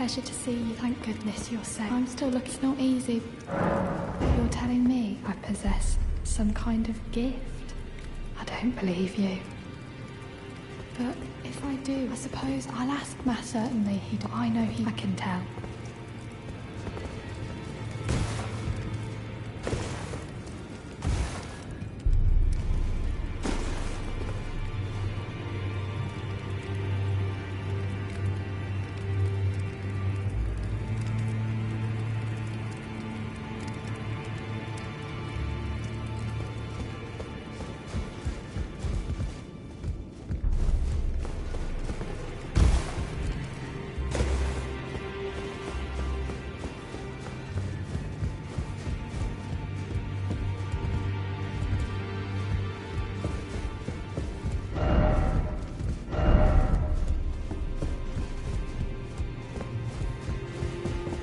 pleasure to see you. Thank goodness you're safe. I'm still looking. It's not easy. You're telling me I possess some kind of gift? I don't believe you. But if I do, I suppose I'll ask Matt. Certainly I know I can tell.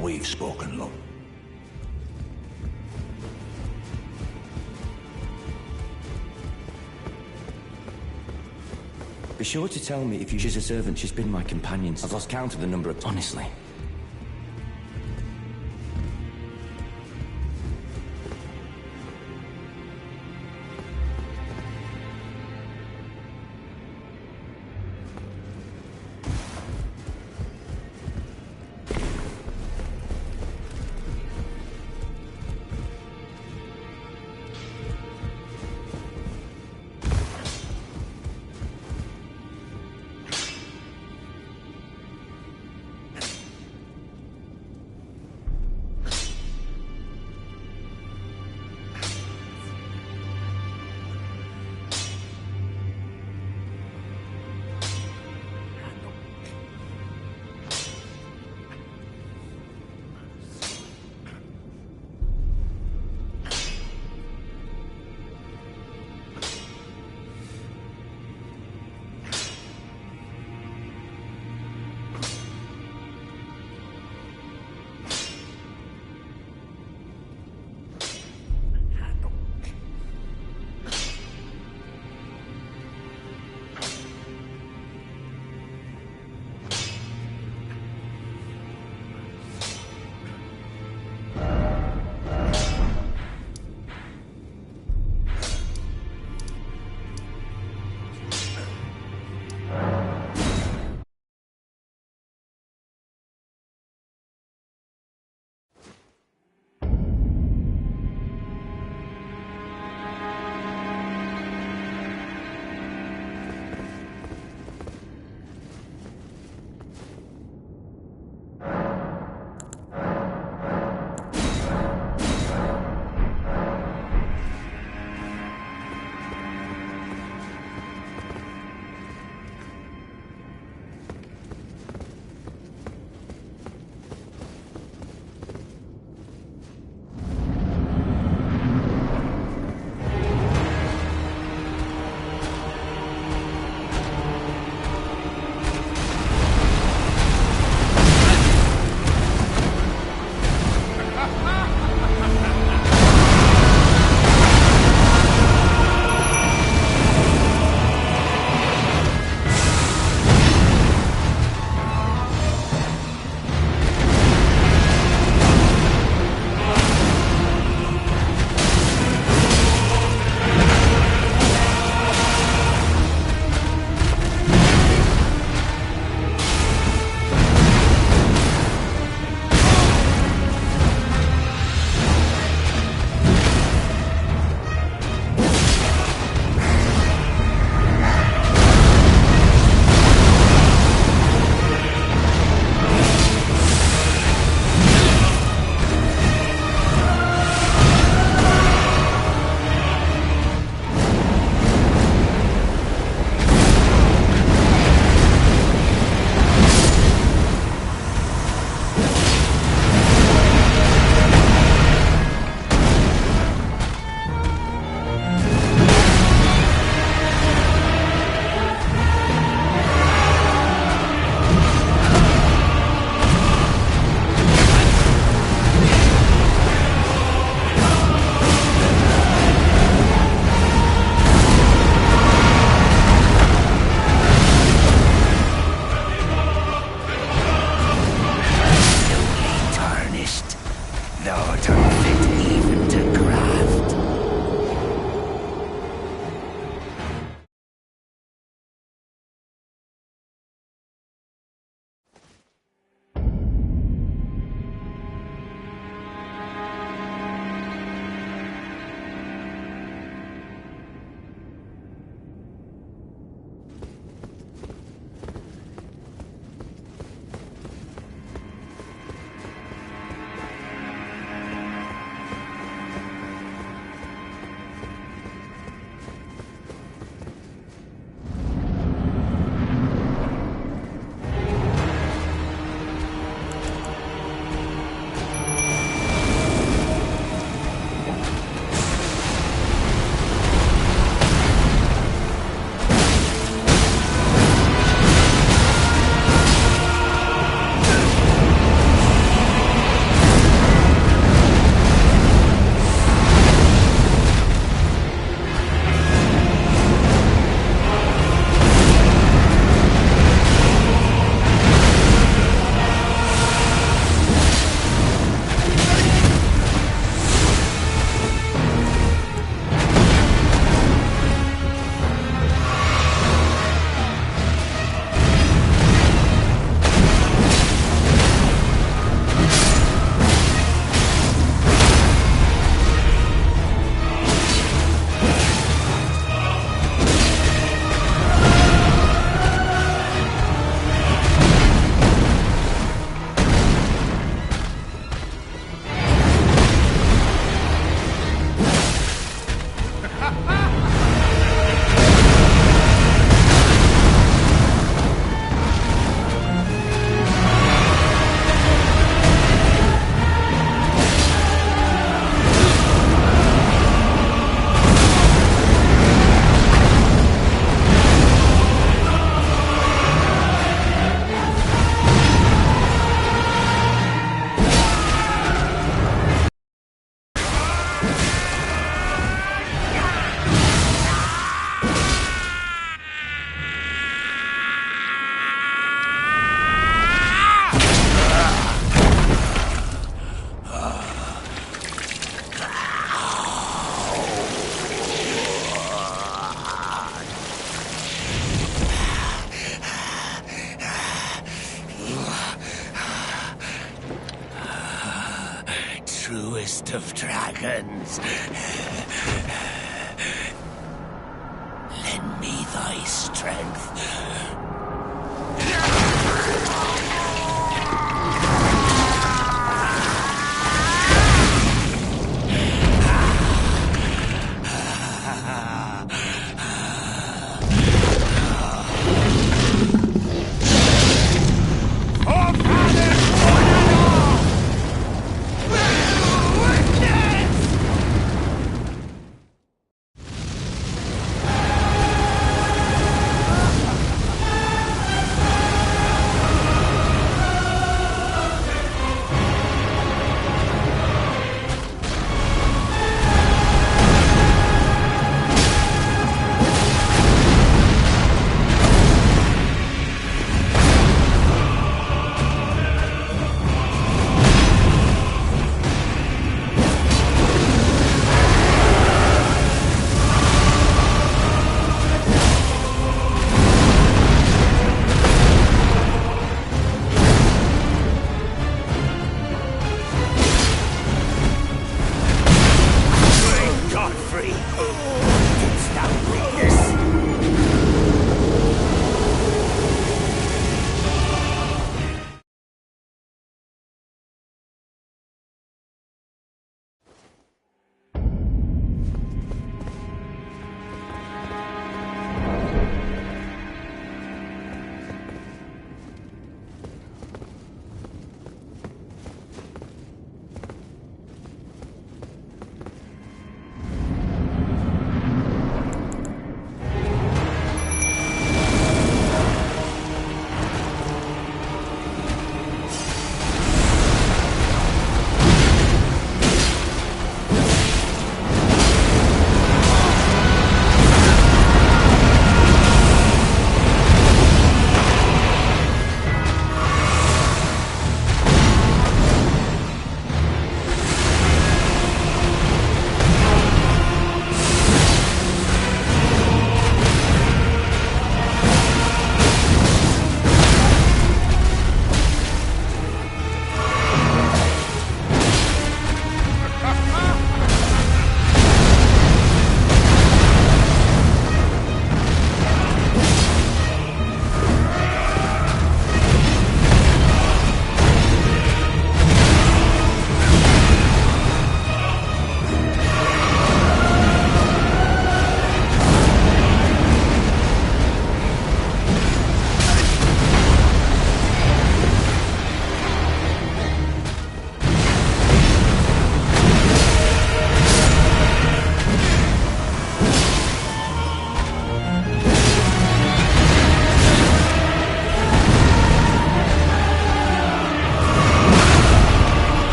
We've spoken, love. Be sure to tell me if she's a servant. She's been my companion. I've lost count of the number of... Honestly. seconds. Lend me thy strength.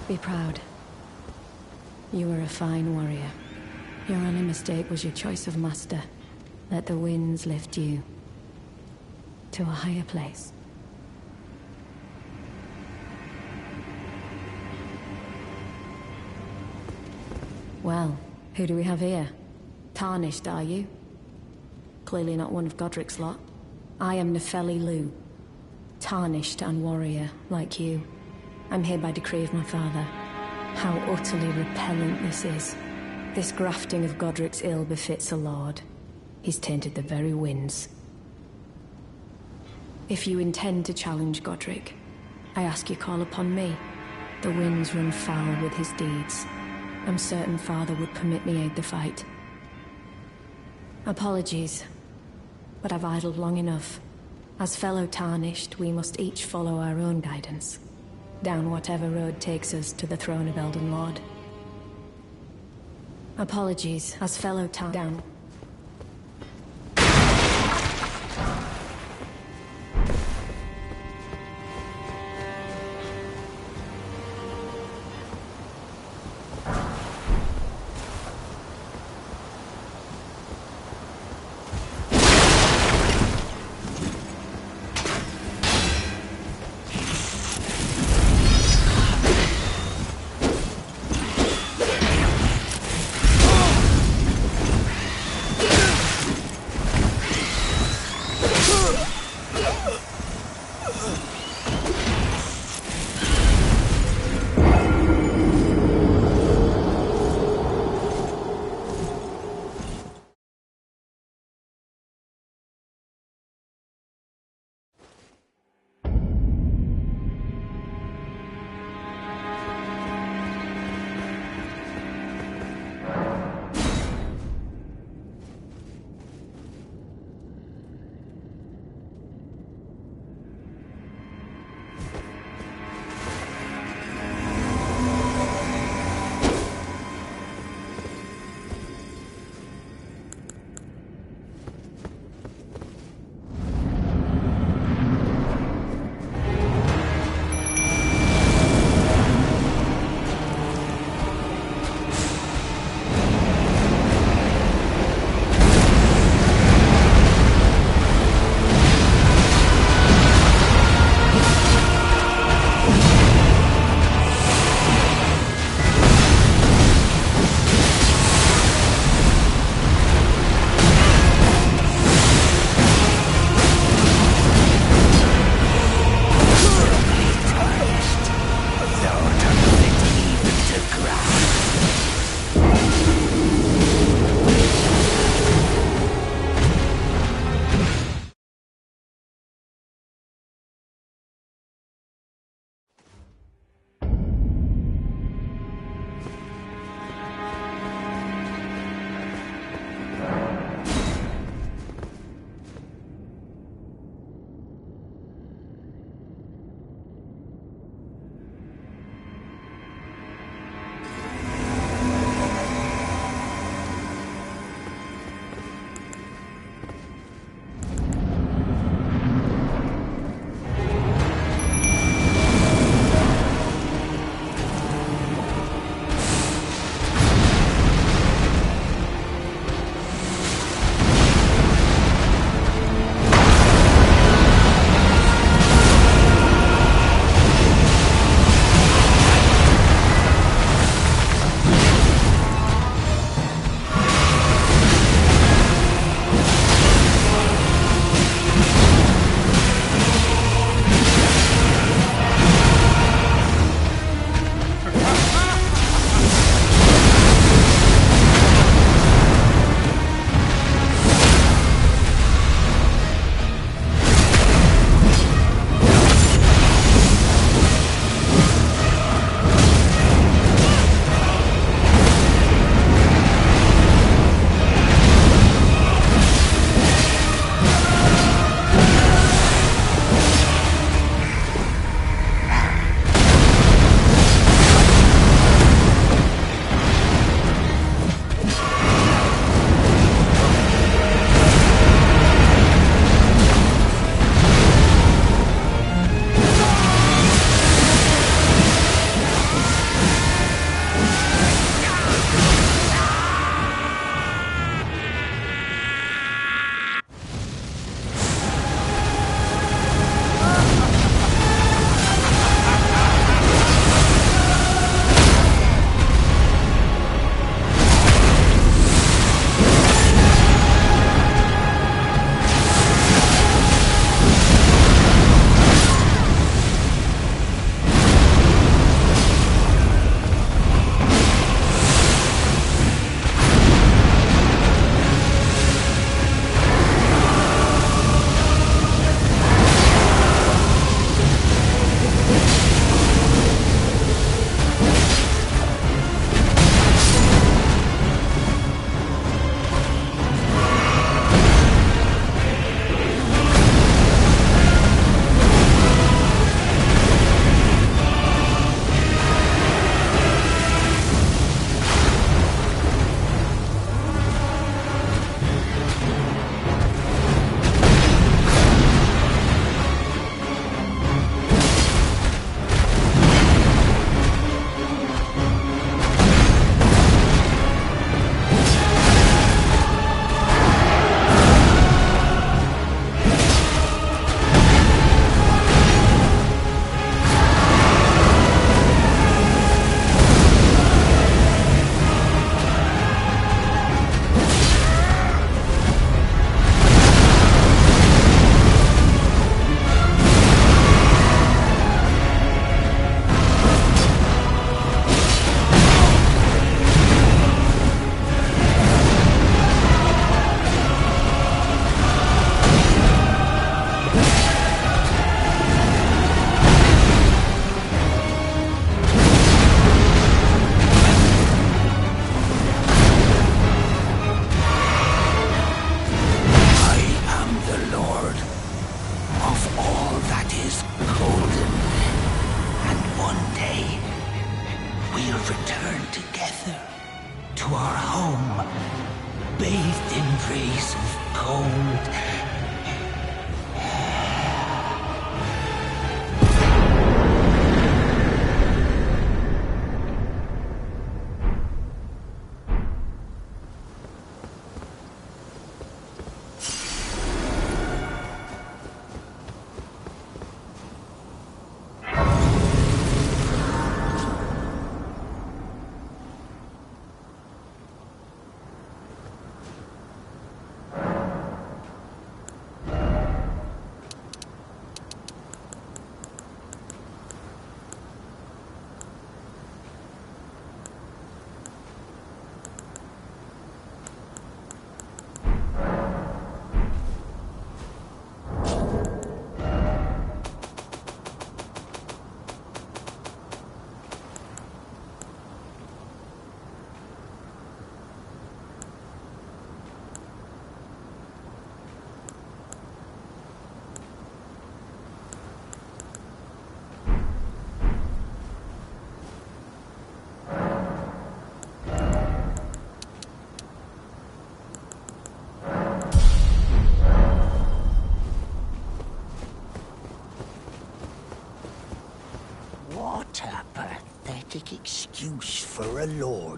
Be proud. You were a fine warrior. Your only mistake was your choice of master. Let the winds lift you to a higher place. Well, who do we have here? Tarnished, are you? Clearly not one of Godric's lot. I am Nefeli Lu. Tarnished and warrior, like you. I'm here by decree of my father. How utterly repellent this is. This grafting of Godric's ill befits a lord. He's tainted the very winds. If you intend to challenge Godric, I ask you call upon me. The winds run foul with his deeds. I'm certain father would permit me aid the fight. Apologies, but I've idled long enough. As fellow Tarnished, we must each follow our own guidance. Down whatever road takes us to the throne of Elden Lord. Apologies, as fellow down.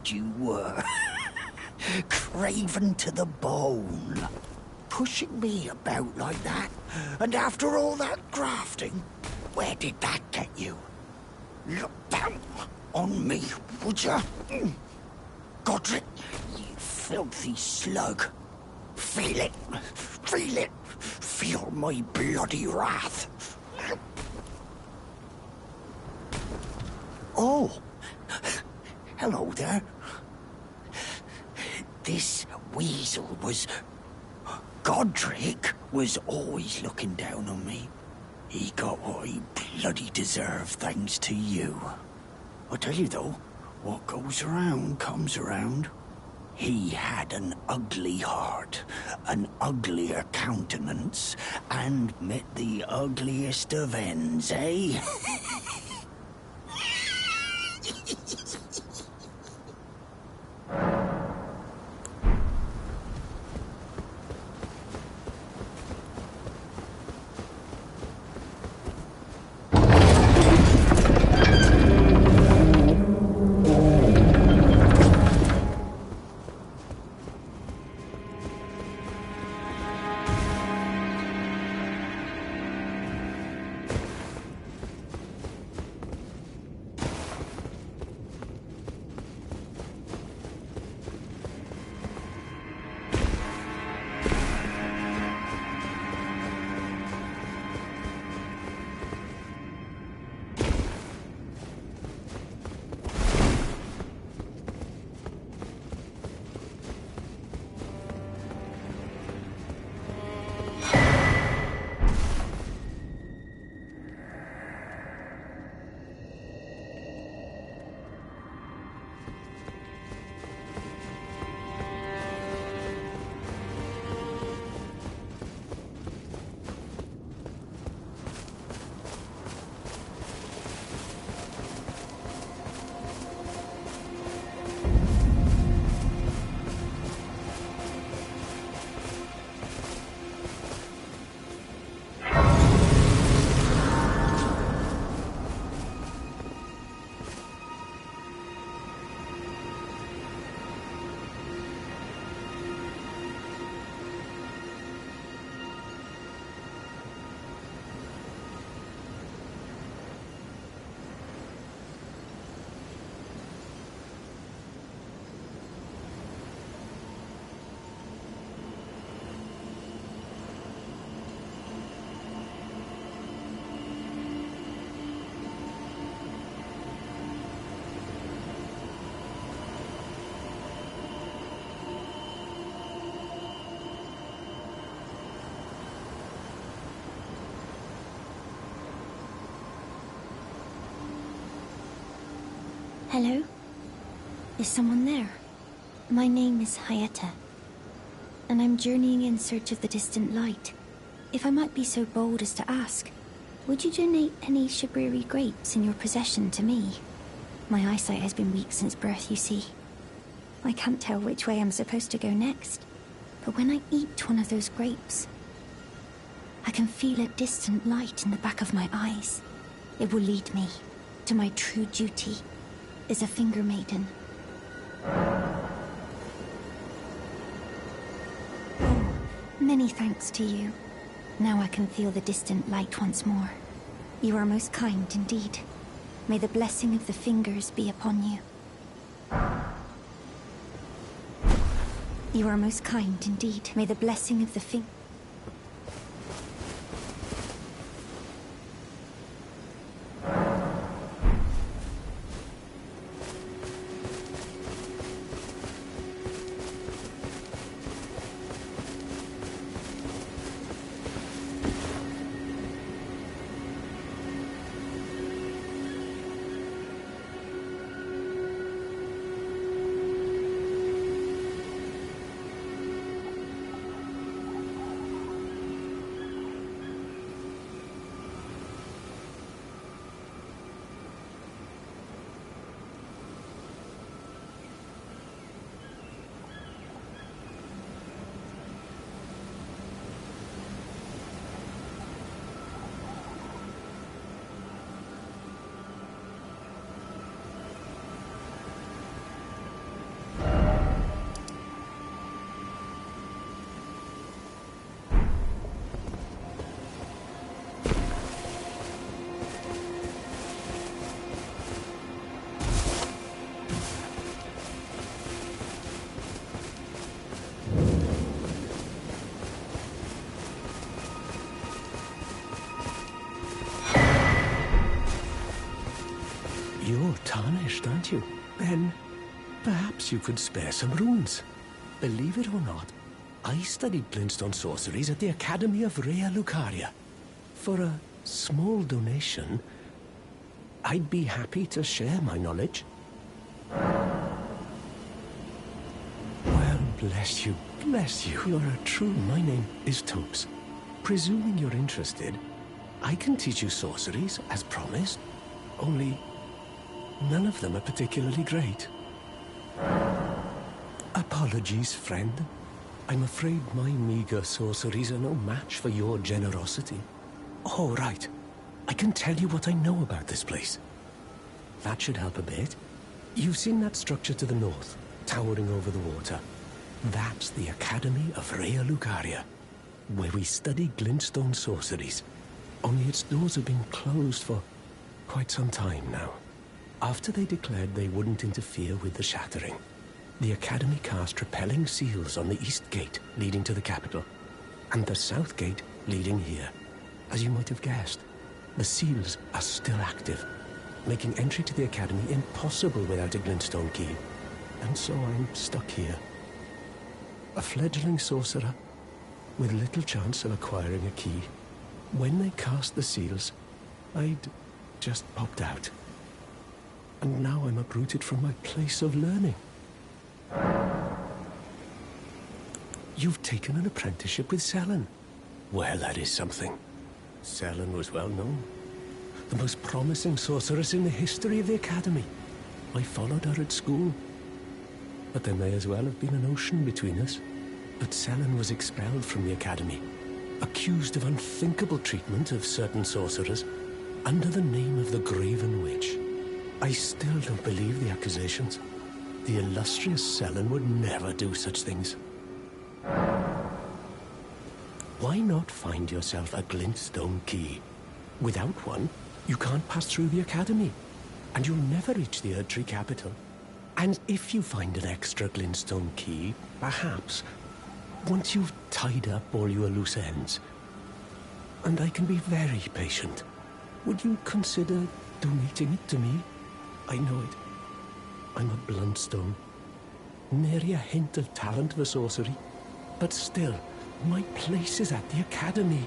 what you were. Craven to the bone. Pushing me about like that. And after all that grafting, where did that get you? Look down on me, would ya? Godric, you filthy slug. Feel it. Feel it. Feel my bloody wrath. Oh. Hello there. This weasel was... Godric was always looking down on me. He got what he bloody deserved thanks to you. I tell you though, what goes around comes around. He had an ugly heart, an uglier countenance, and met the ugliest of ends, eh? Hello? Is someone there? My name is Hayata, and I'm journeying in search of the distant light. If I might be so bold as to ask, would you donate any Shabriri grapes in your possession to me? My eyesight has been weak since birth, you see. I can't tell which way I'm supposed to go next, but when I eat one of those grapes, I can feel a distant light in the back of my eyes. It will lead me to my true duty as a finger maiden. Oh, many thanks to you. Now I can feel the distant light once more. You are most kind indeed. May the blessing of the fingers be upon you. You are most kind indeed. May the blessing of the You're tarnished, aren't you? Then perhaps you could spare some runes. Believe it or not, I studied glintstone sorceries at the Academy of Rea Lucaria. For a small donation, I'd be happy to share my knowledge. Well, bless you, bless you. You're a true... My name is Topes. Presuming you're interested, I can teach you sorceries, as promised. Only, none of them are particularly great. Apologies, friend. I'm afraid my meager sorceries are no match for your generosity. Oh, right. I can tell you what I know about this place. That should help a bit. You've seen that structure to the north, towering over the water. That's the Academy of Rea Lucaria, where we study glintstone sorceries. Only its doors have been closed for quite some time now. After they declared they wouldn't interfere with the shattering, the Academy cast repelling seals on the east gate leading to the capital, and the south gate leading here. As you might have guessed, the seals are still active, making entry to the Academy impossible without a glintstone key. And so I'm stuck here. A fledgling sorcerer with little chance of acquiring a key. When they cast the seals, I'd just popped out. And now I'm uprooted from my place of learning. You've taken an apprenticeship with Selen. Well, that is something. Selen was well known. The most promising sorceress in the history of the Academy. I followed her at school. But there may as well have been an ocean between us. But Selen was expelled from the Academy, accused of unthinkable treatment of certain sorcerers, under the name of the Graven Witch. I still don't believe the accusations. The illustrious Selen would never do such things. Why not find yourself a glintstone key? Without one, you can't pass through the Academy, and you'll never reach the Erdtree capital. And if you find an extra glintstone key, perhaps, once you've tied up all your loose ends, and I can be very patient, would you consider donating it to me? I know it. I'm a bluntstone. Nary a hint of talent for sorcery. But still, my place is at the Academy.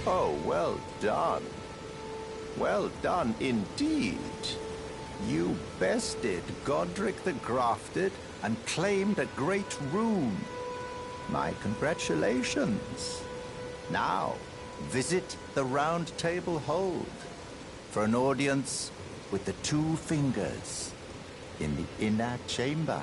Oh, well done. Well done indeed. You bested Godric the Grafted and claimed a great rune. My congratulations. Now, visit the Round Table Hold for an audience with the two fingers in the inner chamber.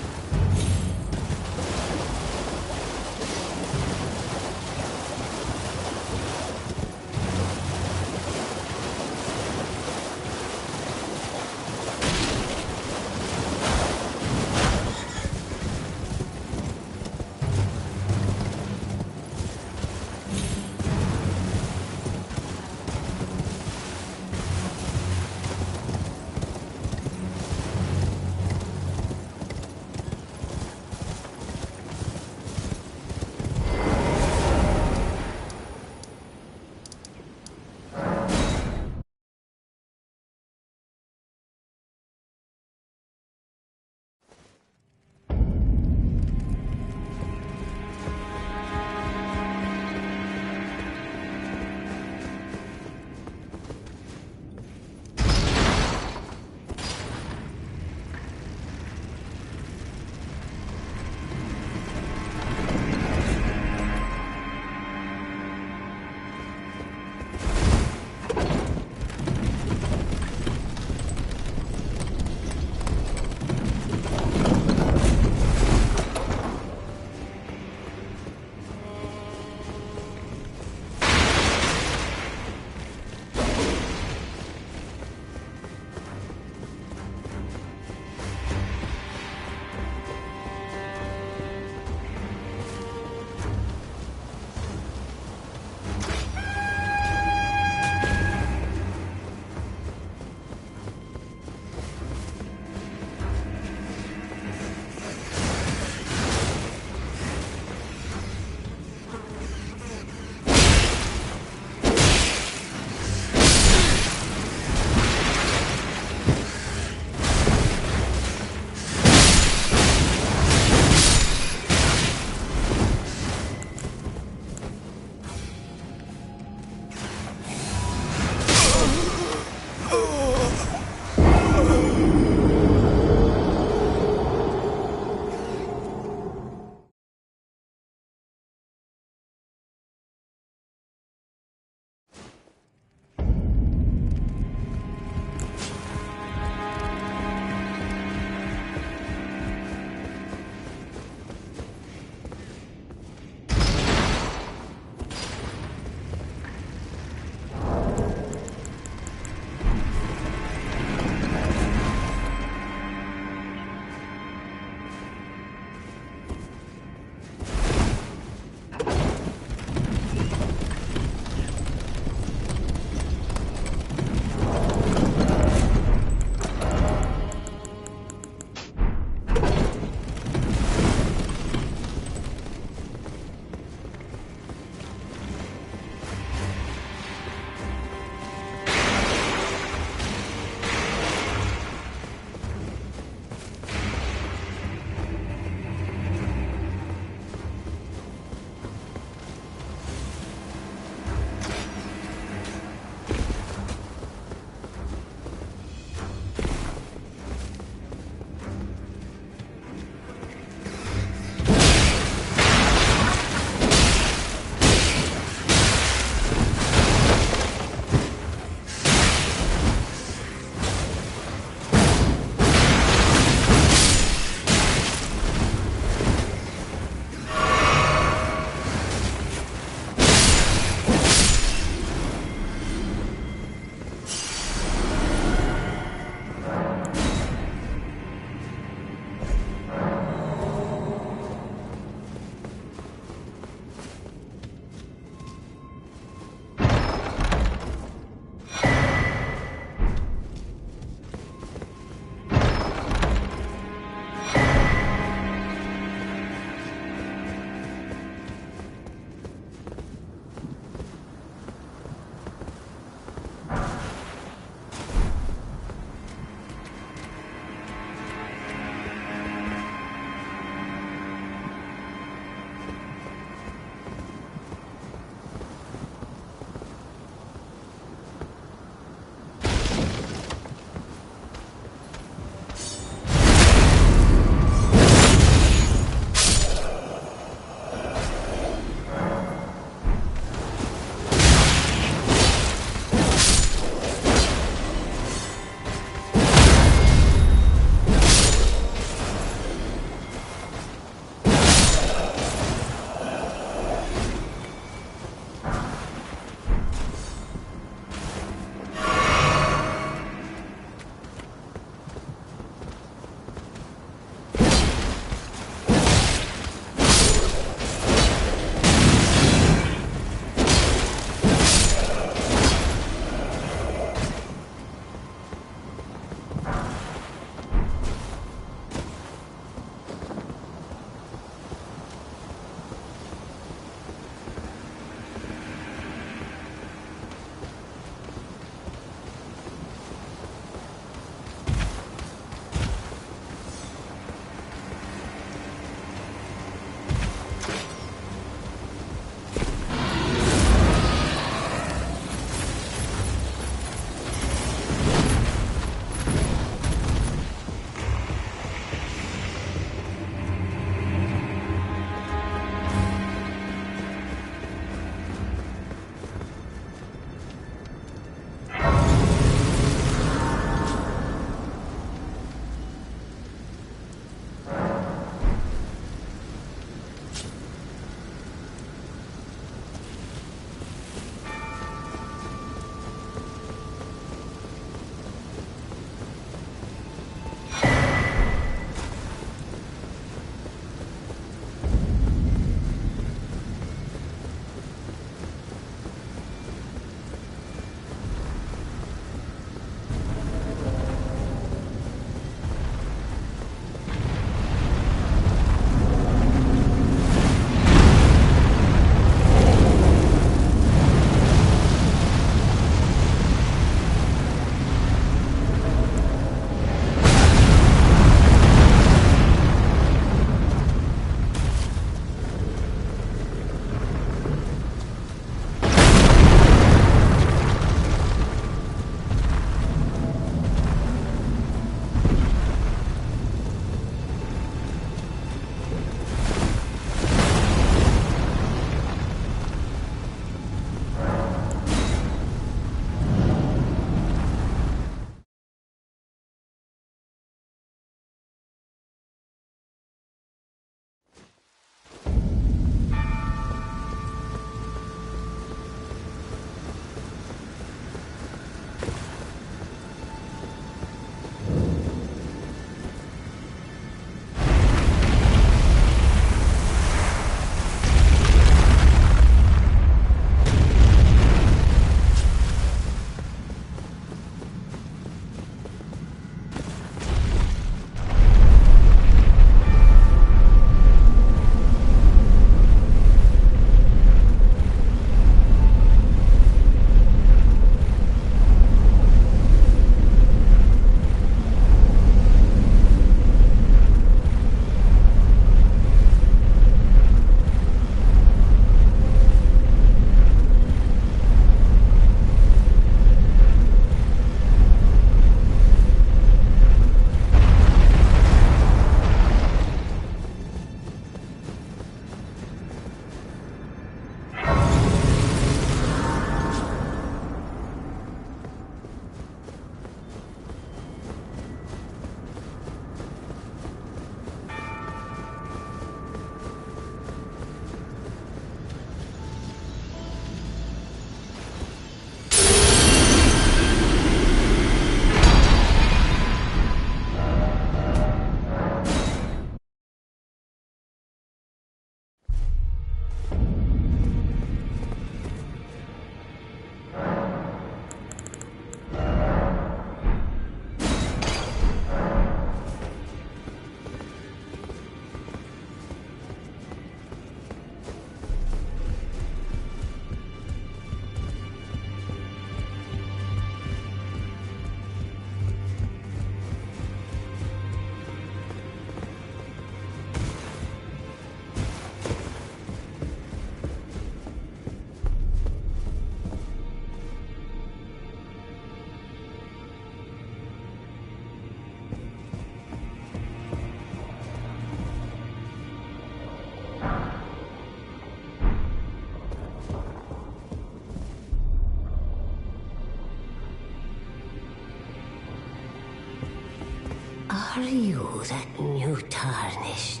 Are you that new Tarnished?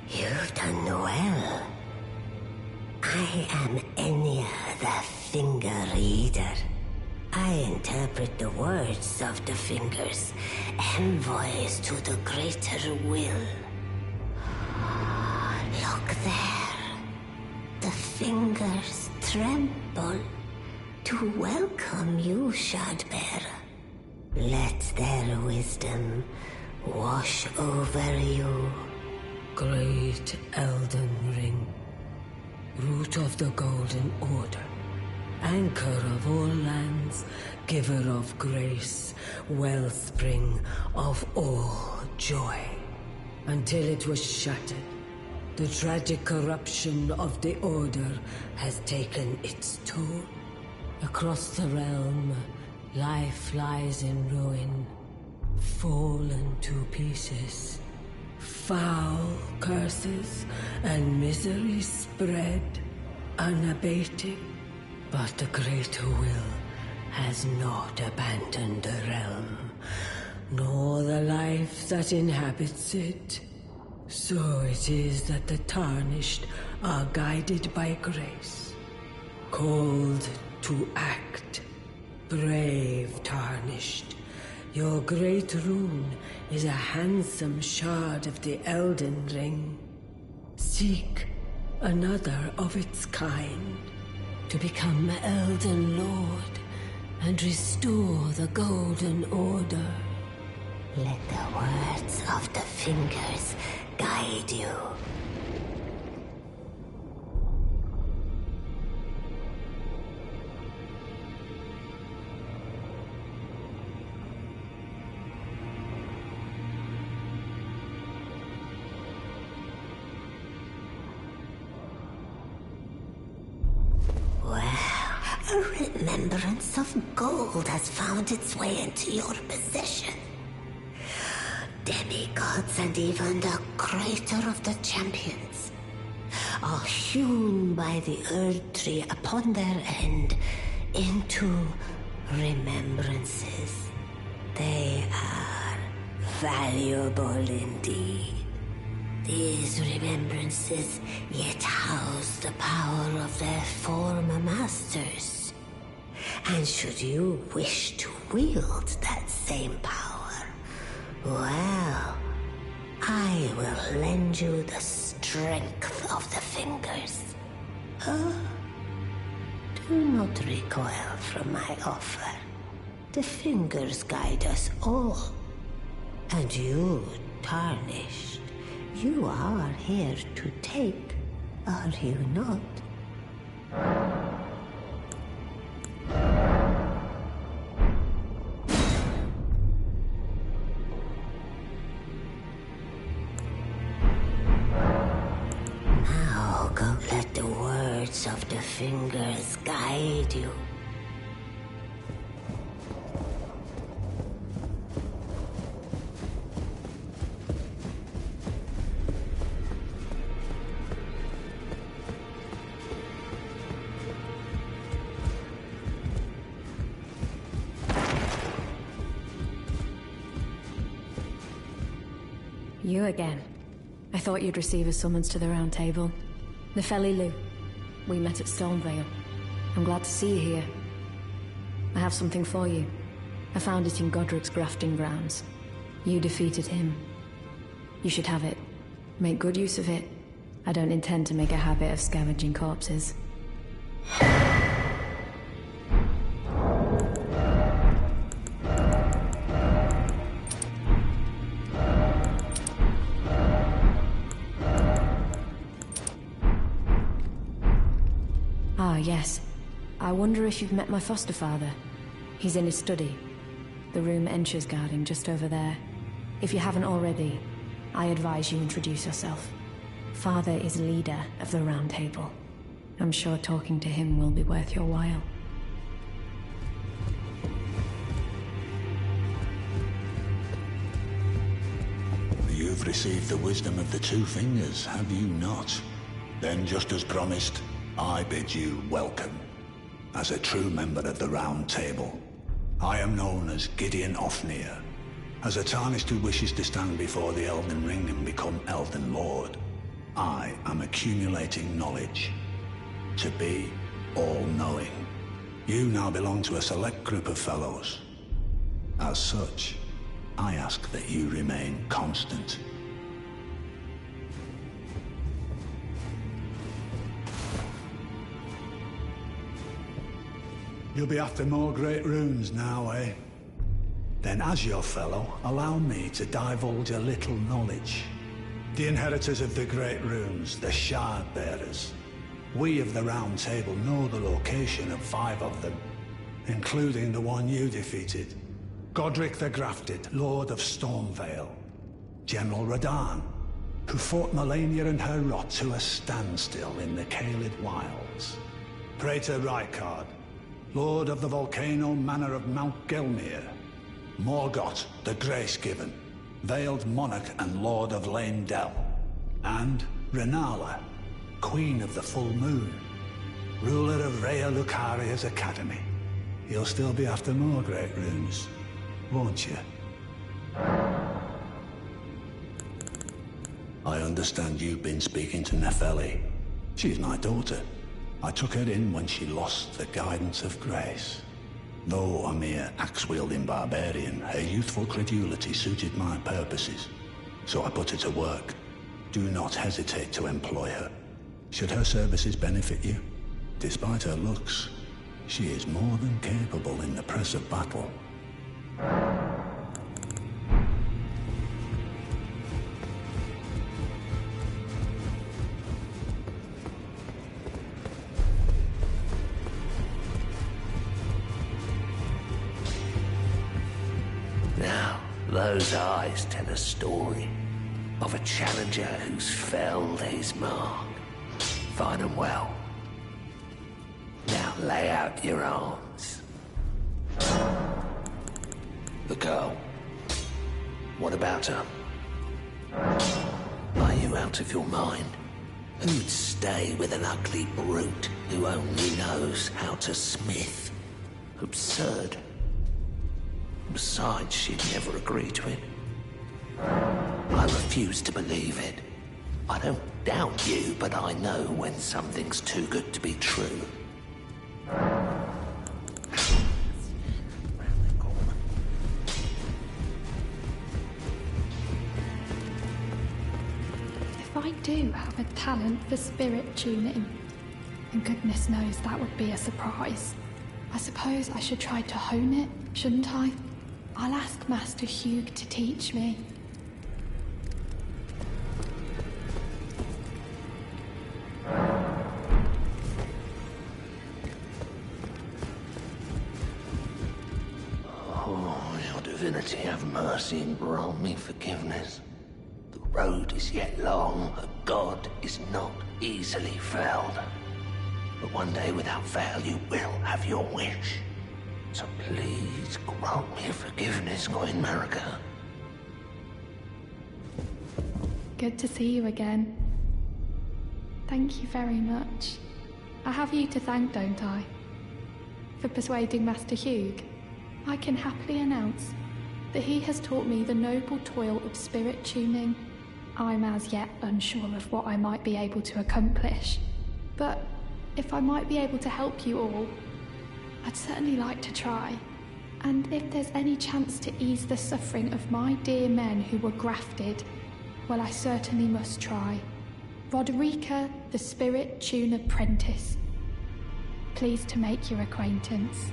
You've done well. I am Enya, the Finger Reader. I interpret the words of the fingers, envoys to the greater will. Look there. The fingers tremble to welcome you, Shardbearer. Let their wisdom wash over you. Great Elden Ring, root of the Golden Order, anchor of all lands, giver of grace, wellspring of all joy. Until it was shattered, the tragic corruption of the Order has taken its toll. Across the realm, life lies in ruin, fallen to pieces. Foul curses and misery spread, unabated. But the greater will has not abandoned the realm, nor the life that inhabits it. So it is that the Tarnished are guided by grace, called to act. Brave Tarnished, your great rune is a handsome shard of the Elden Ring. Seek another of its kind to become Elden Lord and restore the Golden Order. Let the words of the fingers guide you. A remembrance of gold has found its way into your possession. Demigods and even the creator of the champions are hewn by the Earth Tree upon their end into remembrances. They are valuable indeed. These remembrances yet house the power of their former masters. And should you wish to wield that same power, well, I will lend you the strength of the fingers. Do not recoil from my offer. The fingers guide us all. And you, Tarnished, you are here to take, are you not? Now go let the words of the fingers guide you. You again. I thought you'd receive a summons to the Round Table. Nefeli Lu. We met at Stonevale. I'm glad to see you here. I have something for you. I found it in Godric's grafting grounds. You defeated him. You should have it. Make good use of it. I don't intend to make a habit of scavenging corpses. Ah, yes. I wonder if you've met my foster father. He's in his study. The room Ensha's guarding just over there. If you haven't already, I advise you introduce yourself. Father is leader of the Round Table. I'm sure talking to him will be worth your while. You've received the wisdom of the Two Fingers, have you not? Then, just as promised, I bid you welcome. As a true member of the Round Table, I am known as Gideon Ofnir, As a Tarnished who wishes to stand before the Elden Ring and become Elden Lord, I am accumulating knowledge. To be all-knowing. You now belong to a select group of fellows. As such, I ask that you remain constant. You'll be after more great runes now, eh? Then as your fellow, allow me to divulge a little knowledge. The inheritors of the great runes, the Shard Bearers. We of the Round Table know the location of 5 of them, including the one you defeated. Godric the Grafted, Lord of Stormvale. General Radahn, who fought Melania and her rot to a standstill in the Caelid Wilds. Praetor Rykard, Lord of the Volcano Manor of Mount Gelmir. Morgoth, the Grace-Given, Veiled Monarch and Lord of Leyndell. And Renala, Queen of the Full Moon, ruler of Rhea Lucaria's Academy. You'll still be after more great runes, won't you? I understand you've been speaking to Nefeli. She's my daughter. I took her in when she lost the guidance of grace. Though a mere axe-wielding barbarian, her youthful credulity suited my purposes. So I put her to work. Do not hesitate to employ her. Should her services benefit you, despite her looks, she is more than capable in the press of battle. Now, those eyes tell a story of a challenger who's felled his mark. Find them well. Now lay out your arms. The girl. What about her? Are you out of your mind? Who'd stay with an ugly brute who only knows how to smith? Absurd. Besides, she'd never agree to it. I refuse to believe it. I don't doubt you, but I know when something's too good to be true. If I do have a talent for spirit tuning, and goodness knows that would be a surprise, I suppose I should try to hone it, shouldn't I? I'll ask Master Hugh to teach me. Divinity, have mercy and grant me forgiveness. The road is yet long, a god is not easily felled. But one day without fail you will have your wish. So please grant me forgiveness, Queen Marika. Good to see you again. Thank you very much. I have you to thank, don't I? For persuading Master Hugh. I can happily announce that he has taught me the noble toil of spirit tuning. I'm as yet unsure of what I might be able to accomplish, but if I might be able to help you all, I'd certainly like to try. And if there's any chance to ease the suffering of my dear men who were grafted, well, I certainly must try. Roderica, the Spirit Tune Apprentice. Pleased to make your acquaintance.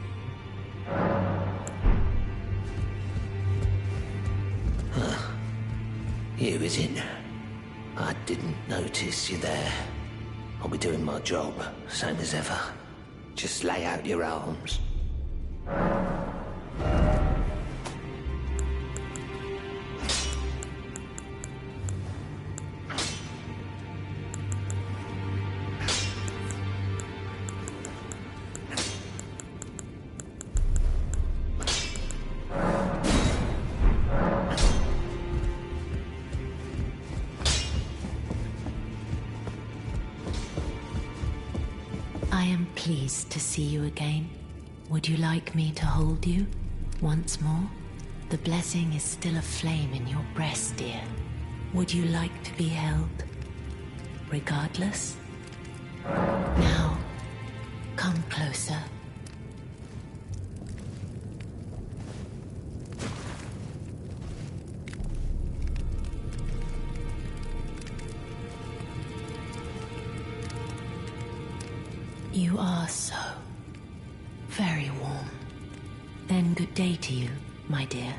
You, is it? I didn't notice you there. I'll be doing my job, same as ever. Just lay out your arms. I am pleased to see you again. Would you like me to hold you once more? The blessing is still aflame in your breast, dear. Would you like to be held? Regardless? Now, come closer. You are so very warm. Then good day to you, my dear.